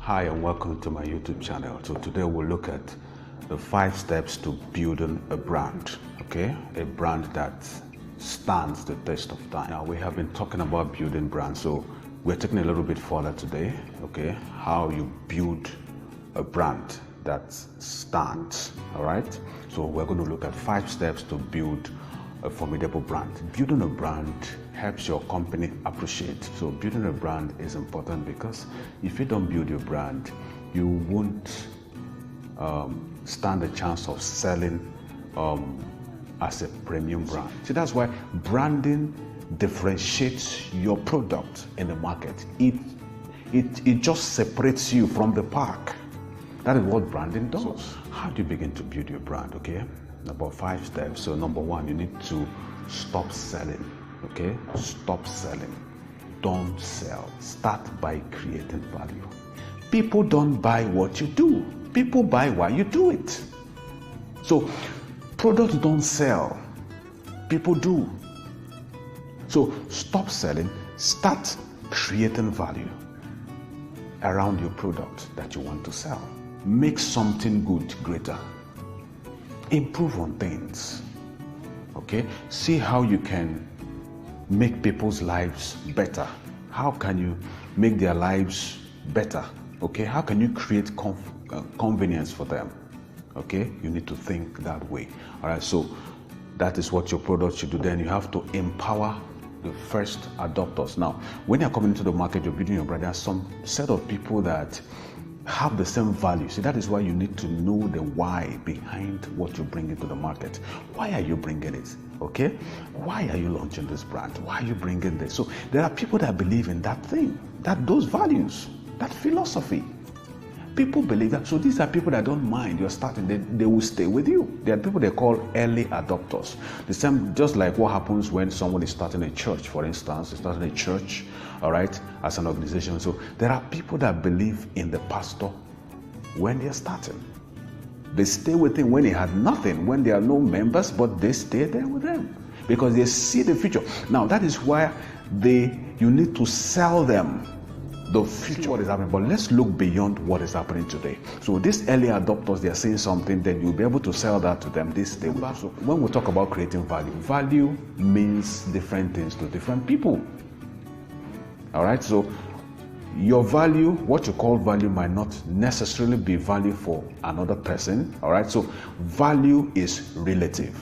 Hi and welcome to my YouTube channel. So today we'll look at the 5 steps to building a brand, okay? A brand that stands the test of time. Now we have been talking about building brands, so we're taking a little bit further today, okay? How you build a brand that stands, all right? So we're going to look at 5 steps to build a formidable brand. Building a brand helps your company appreciate. So building a brand is important because if you don't build your brand, you won't stand a chance of selling as a premium brand. See, that's why branding differentiates your product in the market. It just separates you from the pack. That is what branding does. So how do you begin to build your brand, okay? About 5 steps. So number 1, you need to stop selling, okay? Stop selling. Don't sell. Start by creating value. People don't buy what you do. People buy why you do it. So products don't sell. People do. So stop selling. Start creating value around your product that you want to sell. Make something good greater. Improve on things, okay? See how you can make people's lives better. How can you make their lives better, okay? How can you create convenience for them, okay? You need to think that way, all right? So that is what your product should do. Then you have to empower the first adopters. Now, when you're coming into the market, you're building your brand, there are some set of people that have the same value. See, that is why you need to know the why behind what you bring into the market. Why are you bringing it? Okay? Why are you launching this brand? Why are you bringing this? So there are people that believe in that thing, those values, that philosophy. People believe that. So these are people that don't mind you're starting. They will stay with you. There are people they call early adopters. The same, just like what happens when someone is starting a church, for instance, is starting a church, all right, as an organization. So there are people that believe in the pastor when they're starting. They stay with him when he had nothing, when there are no members, but they stay there with them because they see the future. Now that is why you need to sell them the future, what is happening. But let's look beyond what is happening today. So these early adopters, they are saying something, then you'll be able to sell that to them. This day. So when we talk about creating value means different things to different people. All right, so your value, what you call value, might not necessarily be value for another person. All right, so value is relative.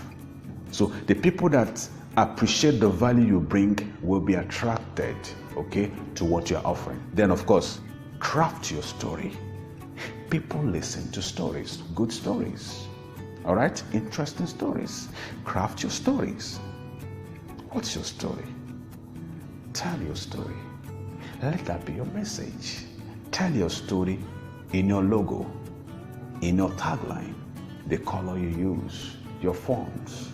So the people that appreciate the value you bring will be attracted, okay, to what you're offering. Then, of course, craft your story. People listen to stories, good stories, all right, interesting stories. Craft your stories. What's your story? Tell your story. Let that be your message. Tell your story in your logo, in your tagline, the color you use, your fonts.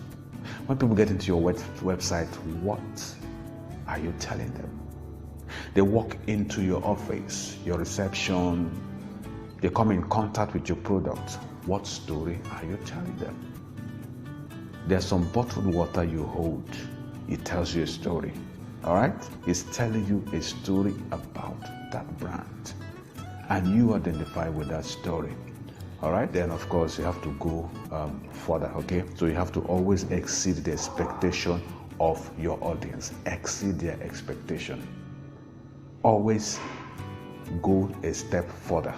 When people get into your website, what are you telling them? They walk into your office, your reception, they come in contact with your product. What story are you telling them? There's some bottled water you hold. It tells you a story, all right? It's telling you a story about that brand. And you identify with that story. All right, then of course you have to go further, okay? So you have to always exceed the expectation of your audience, exceed their expectation. Always go a step further.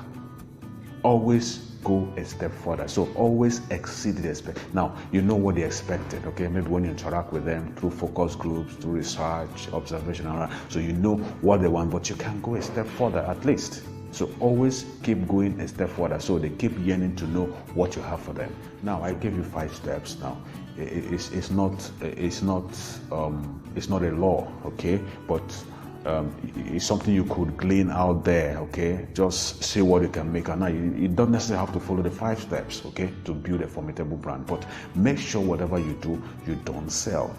Always go a step further. So always exceed the expectation. Now, you know what they expected, okay? Maybe when you interact with them through focus groups, through research, observation, all right? So you know what they want, but you can go a step further at least. So always keep going a step further so they keep yearning to know what you have for them. Now I gave you 5 steps. Now it's not a law, okay? But it's something you could glean out there, okay? Just see what you can make. And now you don't necessarily have to follow the 5 steps, okay, to build a formidable brand. But make sure whatever you do, you don't sell.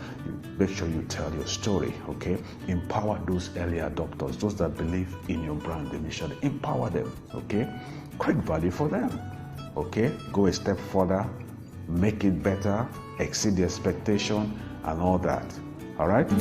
Make sure you tell your story, okay? Empower those early adopters, those that believe in your brand initially. Empower them, okay? Create value for them, okay? Go a step further, make it better, exceed the expectation, and all that. All right?